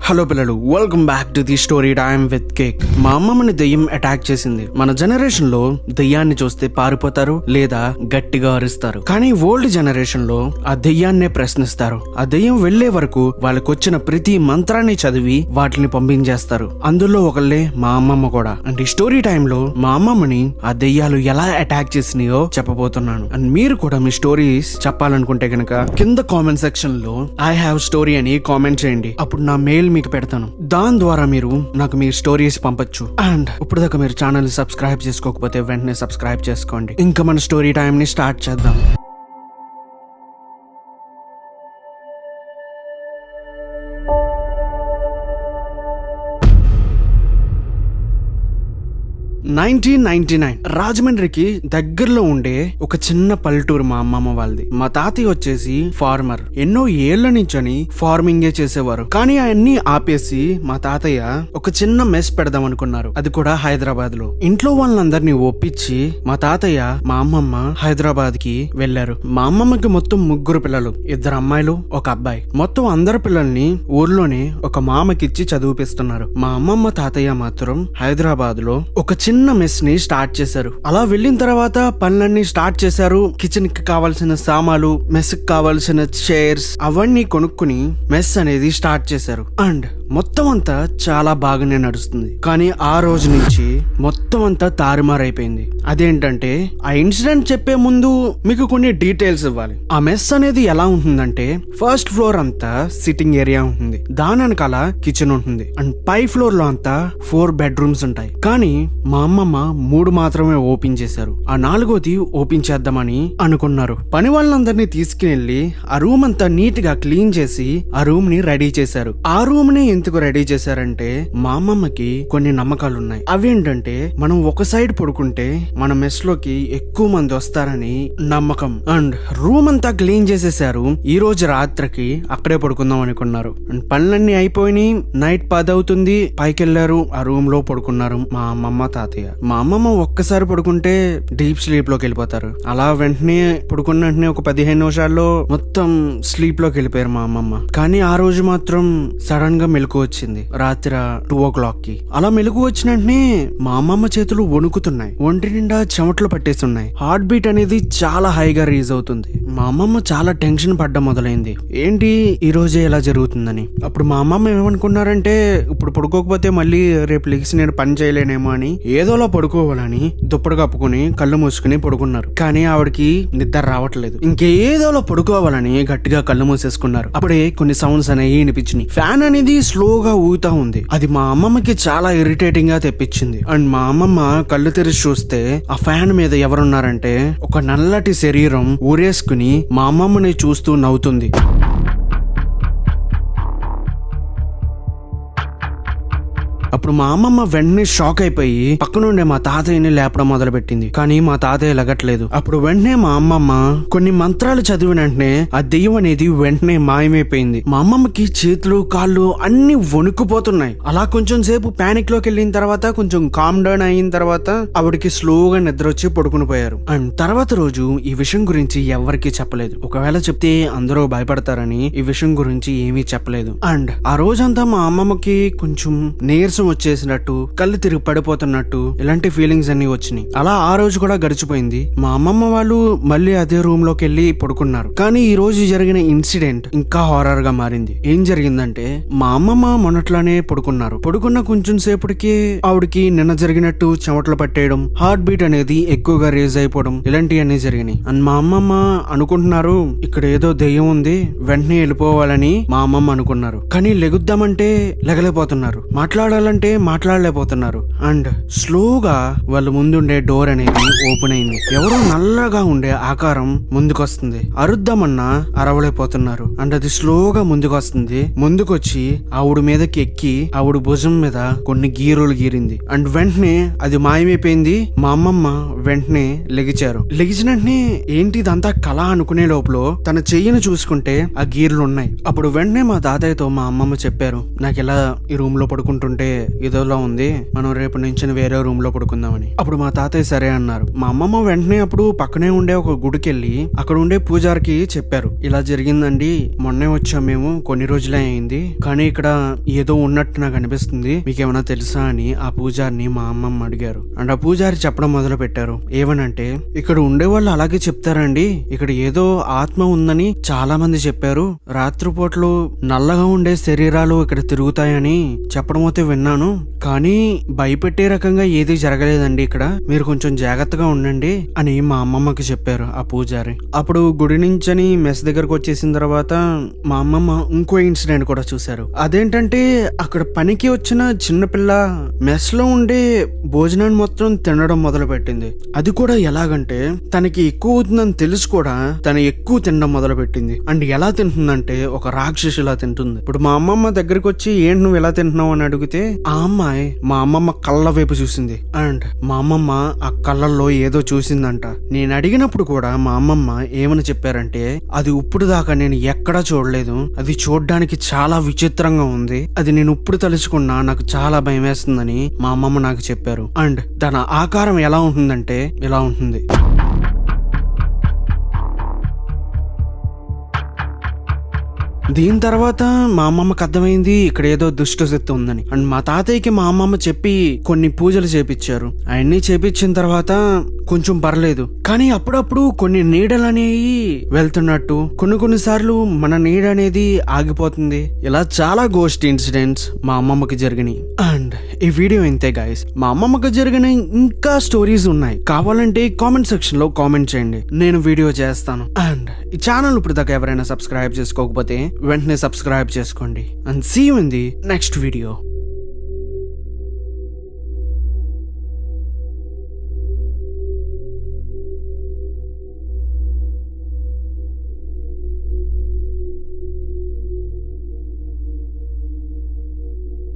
Hello పిల్లలు, welcome back to the story time with cake. మా అమ్మమ్మని దెయ్యం అటాక్ చేసింది. మన జనరేషన్ లో దెయ్యాన్ని చూస్తే పారిపోతారు లేదా గట్టిగా అరుస్తారు. కానీ ఓల్డ్ జనరేషన్ లో ఆ దెయ్యాన్నే ప్రశ్నిస్తారు. ఆ దెయ్యం వెళ్లే వరకు వాళ్ళకొచ్చిన ప్రతి మంత్రాన్ని చదివి వాటిని పంపించేస్తారు. అందులో ఒకళ్ళే మా అమ్మమ్మ కూడా. అండ్ ఈ స్టోరీ టైమ్ లో మా అమ్మమ్మని ఆ దెయ్యాలు ఎలా అటాక్ చేసినాయో చెప్పబోతున్నాను. అండ్ మీరు కూడా మీ స్టోరీస్ చెప్పాలనుకుంటే కనుక కింద కామెంట్ సెక్షన్ లో ఐ హావ్ స్టోరీ అని కామెంట్ చేయండి. అప్పుడు నా మెయిల్ మీకు పెడతాను. దాని ద్వారా మీరు నాకు మీ స్టోరీస్ పంపొచ్చు. అండ్ ఇప్పుడు దాకా మీరు ఛానల్ సబ్స్క్రైబ్ చేసుకోకపోతే వెంటనే సబ్స్క్రైబ్ చేసుకోండి. ఇంకా మన స్టోరీ టైం ని స్టార్ట్ చేద్దాం. రాజమండ్రికి దగ్గరలో ఉండే ఒక చిన్న పల్లెటూరు మా అమ్మమ్మ వాళ్ళది. మా తాతయ్య వచ్చేసి ఫార్మర్. ఎన్నో ఏళ్ల నుంచని ఫార్మింగే చేసేవారు. కానీ అవన్నీ ఆపేసి మా తాతయ్య ఒక చిన్న మెస్ పెడదాం అనుకున్నారు. అది కూడా హైదరాబాద్ లో. ఇంట్లో వాళ్ళందరినీ ఒప్పించి మా తాతయ్య మా అమ్మమ్మ హైదరాబాద్ కి వెళ్లారు. మా అమ్మమ్మకి మొత్తం 3 పిల్లలు, 2 అమ్మాయిలు, 1 అబ్బాయి. మొత్తం అందరి పిల్లల్ని ఊర్లోనే ఒక మామకిచ్చి చదివిపిస్తున్నారు. మా అమ్మమ్మ తాతయ్య మాత్రం హైదరాబాద్ లో ఒక చిన్న మెస్ ని స్టార్ట్ చేశారు. అలా వెళ్ళిన తర్వాత పనులన్నీ స్టార్ట్ చేశారు. కిచెన్ కి కావాల్సిన సామాన్లు, మెస్ కి కావాల్సిన చైర్స్ అవన్నీ కొనుక్కుని మెస్ అనేది స్టార్ట్ చేశారు. అండ్ మొత్తం అంతా చాలా బాగానే నడుస్తుంది. కానీ ఆ రోజు నుంచి మొత్తం అంతా తారుమారైపోయింది. అదేంటంటే ఆ ఇన్సిడెంట్ చెప్పే ముందు మీకు కొన్ని డీటెయిల్స్ ఇవ్వాలి. ఆ మెస్ అనేది ఎలా ఉంటుందంటే ఫస్ట్ ఫ్లోర్ అంతా సిట్టింగ్ ఏరియా ఉంటుంది. దాని వెనకాల కిచెన్ ఉంటుంది. అండ్ పై ఫ్లోర్ లో అంతా 4 బెడ్రూమ్స్ ఉంటాయి. కానీ మా అమ్మమ్మ 3 మాత్రమే ఓపెన్ చేశారు. ఆ 4ది ఓపెన్ చేద్దామని అనుకున్నారు. పని వాళ్ళందరినీ తీసుకుని ఆ రూమ్ అంతా నీట్ గా క్లీన్ చేసి ఆ రూమ్ ని రెడీ చేశారు. ఆ రూమ్ ని ఎందుకు రెడీ చేశారంటే మా అమ్మమ్మకి కొన్ని నమ్మకాలు ఉన్నాయి. అవేంటంటే మనం ఒక సైడ్ పడుకుంటే మన మెస్ లోకి ఎక్కువ మంది వస్తారని నమ్మకం. అండ్ రూమ్ అంతా క్లీన్ చేసేసారు. ఈ రోజు రాత్రికి అక్కడే పడుకుందాం అనుకున్నారు. అండ్ పనులన్నీ అయిపోయి నైట్ 10 అవుతుంది. పైకి వెళ్లారు. ఆ రూమ్ లో పడుకున్నారు మా అమ్మమ్మ తాతయ్య. మా అమ్మమ్మ ఒక్కసారి పడుకుంటే డీప్ స్లీప్ లోకి వెళ్ళిపోతారు. అలా వెంటనే పడుకున్న వెంటనే ఒక 15 నిమిషాల్లో మొత్తం స్లీప్ లోకి వెళ్ళిపోయారు మా అమ్మమ్మ. కానీ ఆ రోజు మాత్రం సడన్ గా మెలకు వచ్చింది. రాత్రి 2 o'clock కి. అలా మెలకు వచ్చిన వెంటనే మా అమ్మమ్మ చేతులు వణుకుతున్నాయి. ఒంటి నిండా చెమటలు పట్టేస్తున్నాయి. హార్ట్ బీట్ అనేది చాలా హైగా రీజ్ అవుతుంది. మా అమ్మమ్మ చాలా టెన్షన్ పడ్డం మొదలైంది. ఏంటి ఈ రోజే ఎలా జరుగుతుందని. అప్పుడు మా అమ్మమ్మ ఏమనుకున్నారంటే ఇప్పుడు పడుకోకపోతే మళ్ళీ రేపు లెగిసి నేను పని చేయలేనేమో అని ఏదోలా పడుకోవాలని దుప్పటి కప్పుకుని కళ్ళు మూసుకుని పడుకున్నారు. కానీ ఆవిడకి నిద్ర రావట్లేదు. ఇంకేదోలా పడుకోవాలని గట్టిగా కళ్ళు మూసేసుకున్నారు. అప్పుడే కొన్ని సౌండ్స్ అనేవి వినిపించినాయి. ఫ్యాన్ అనేది స్లోగా ఊగుతా ఉంది. అది మా అమ్మమ్మకి చాలా ఇరిటేటింగ్ గా తెప్పించింది. అండ్ మా అమ్మమ్మ కళ్ళు తెరిచి చూస్తే ఆ ఫ్యాన్ మీద ఎవరున్నారంటే ఒక నల్లటి శరీరం ఊరేసుకుని మా అమ్మమ్మని చూస్తూ నవ్వుతుంది. అప్పుడు మా అమ్మమ్మ వెంటనే షాక్ అయిపోయి పక్కనుండే మా తాతయ్యని లేపడం మొదలు పెట్టింది. కానీ మా తాతయ్య లగట్లేదు. అప్పుడు వెంటనే మా అమ్మమ్మ కొన్ని మంత్రాలు చదివిన వెంటనే ఆ దెయ్యం అనేది వెంటనే మాయమైపోయింది. మా అమ్మమ్మకి చేతులు కాళ్ళు అన్ని వణుకుపోతున్నాయి. అలా కొంచెం సేపు పానిక్ లోకి వెళ్ళిన తర్వాత కొంచెం కామ్ డౌన్ అయిన తర్వాత ఆవిడకి స్లోగా నిద్ర వచ్చి పడుకుని పోయారు. అండ్ తర్వాత రోజు ఈ విషయం గురించి ఎవరికి చెప్పలేదు. ఒకవేళ చెప్తే అందరూ భయపడతారని ఈ విషయం గురించి ఏమీ చెప్పలేదు. అండ్ ఆ రోజంతా మా అమ్మమ్మకి కొంచెం నీరసం వచ్చేసినట్టు, కళ్ళు తిరిగి పడిపోతున్నట్టు ఇలాంటి ఫీలింగ్స్ అన్ని వచ్చినాయి. అలా ఆ రోజు కూడా గడిచిపోయింది. మా అమ్మమ్మ వాళ్ళు మళ్ళీ అదే రూమ్ లోకి వెళ్ళి పడుకున్నారు. కానీ ఈ రోజు జరిగిన ఇన్సిడెంట్ ఇంకా హారర్ గా మారింది. ఏం జరిగిందంటే మా అమ్మమ్మ మొన్నట్లానే పడుకున్న కొంచెం సేపటికి ఆవిడకి నిన్న జరిగినట్టు చెమటలు పట్టేయడం, హార్ట్ బీట్ అనేది ఎక్కువగా రేజ్ అయిపోవడం ఇలాంటివన్నీ జరిగినాయి. అండ్ మా అమ్మమ్మ అనుకుంటున్నారు ఇక్కడ ఏదో దెయ్యం ఉంది, వెంటనే వెళ్ళిపోవాలని మా అమ్మమ్మ అనుకున్నారు. కానీ లెగుద్దామంటే లెగలేకపోతున్నారు. మాట్లాడలేకపోతున్నారు. అండ్ స్లోగా వాళ్ళ ముందుండే డోర్ అనేది ఓపెన్ అయింది. ఎవరో నల్లగా ఉండే ఆకారం ముందుకొస్తుంది. అరుద్దామన్నా అరవలేకపోతున్నారు. అండ్ అది స్లోగా ముందుకొస్తుంది. ముందుకొచ్చి ఆవిడ మీదకి ఎక్కి ఆవిడ భుజం మీద కొన్ని గీరులు గీరింది. అండ్ వెంటనే అది మాయమైపోయింది. మా అమ్మమ్మ వెంటనే లెగిచారు. లెగిచిన వెంటనే ఏంటి ఇదంతా కళ అనుకునే లోపల తన చెయ్యిని చూసుకుంటే ఆ గీరులు ఉన్నాయి. అప్పుడు వెంటనే మా తాతయ్యతో మా అమ్మమ్మ చెప్పారు, నాకు ఇలా ఈ రూమ్ లో పడుకుంటుంటే ఏదోలా ఉంది, మనం రేపు నుంచి వేరే రూమ్ లో పడుకుందామని. అప్పుడు మా తాతయ్య సరే అన్నారు. మా అమ్మమ్మ వెంటనే అప్పుడు పక్కనే ఉండే ఒక గుడికి వెళ్ళి అక్కడ ఉండే పూజారికి చెప్పారు, ఇలా జరిగిందండి, మొన్నే వచ్చాం మేము, కొన్ని రోజులే అయింది, కానీ ఇక్కడ ఏదో ఉన్నట్టు నాకు అనిపిస్తుంది, మీకేమైనా తెలుసా అని ఆ పూజారిని మా అమ్మమ్మ అడిగారు. అండ్ ఆ పూజారి చెప్పడం మొదలు పెట్టారు. ఏమనంటే, ఇక్కడ ఉండే వాళ్ళు అలాగే చెప్తారండి, ఇక్కడ ఏదో ఆత్మ ఉందని చాలా మంది చెప్పారు, రాత్రిపూట్లు నల్లగా ఉండే శరీరాలు ఇక్కడ తిరుగుతాయని చెప్పడం అయితే విన్నాను, కానీ భయపెట్టే రకంగా ఏది జరగలేదండి ఇక్కడ, మీరు కొంచెం జాగ్రత్తగా ఉండండి అని మా అమ్మమ్మకి చెప్పారు ఆ పూజారి. అప్పుడు గుడి నుంచని మెస్ దగ్గరకు వచ్చేసిన తర్వాత మా అమ్మమ్మ ఇంకో ఇన్సిడెంట్ కూడా చూశారు. అదేంటంటే అక్కడ పనికి వచ్చిన చిన్నపిల్ల మెస్ లో ఉండే భోజనాన్ని మొత్తం తినడం మొదలు పెట్టింది. అది కూడా ఎలాగంటే తనకి ఎక్కువ అవుతుందని తెలుసు కూడా తను ఎక్కువ తినడం మొదలు పెట్టింది. అండ్ ఎలా తింటుందంటే ఒక రాక్షసిలా తింటుంది. ఇప్పుడు మా అమ్మమ్మ దగ్గరికి వచ్చి ఏంటి నువ్వు ఎలా తింటున్నావు అని అడిగితే ఆ అమ్మాయి మా అమ్మమ్మ కళ్ళ వైపు చూసింది. అండ్ మా అమ్మమ్మ ఆ కళ్ళల్లో ఏదో చూసిందంట. నేను అడిగినప్పుడు కూడా మా అమ్మమ్మ ఏమని చెప్పారంటే, అది ఇప్పుడు దాకా నేను ఎక్కడా చూడలేదు, అది చూడడానికి చాలా విచిత్రంగా ఉంది, అది నేను ఇప్పుడు తలుచుకున్నా నాకు చాలా భయం వేస్తుందని మా అమ్మమ్మ నాకు చెప్పారు. అండ్ దాని ఆకారం ఎలా ఉంటుందంటే ఇలా ఉంటుంది. దీని తర్వాత మా అమ్మమ్మకి అర్థమైంది ఇక్కడ ఏదో దుష్ట శక్తి ఉందని. అండ్ మా తాతయ్యకి మా అమ్మమ్మ చెప్పి కొన్ని పూజలు చేపించారు. అవన్నీ చేపించిన తర్వాత కొంచెం పర్లేదు, కానీ అప్పుడప్పుడు కొన్ని నీడలు అనేవి వెళ్తున్నట్టు, కొన్నిసార్లు మన నీడ అనేది ఆగిపోతుంది. ఇలా చాలా గోస్ట్ ఇన్సిడెంట్స్ మా అమ్మమ్మకి జరిగినాయి. అండ్ ఈ వీడియో ఇంతే గైస్. మా అమ్మమ్మకి జరిగిన ఇంకా స్టోరీస్ ఉన్నాయి, కావాలంటే కామెంట్ సెక్షన్ లో కామెంట్ చేయండి, నేను వీడియో చేస్తాను. అండ్ ఈ ఛానల్ ఇప్పుడు దాకా ఎవరైనా సబ్స్క్రైబ్ చేసుకోకపోతే వెంటనే సబ్స్క్రైబ్ చేసుకోండి. And see you in the next video.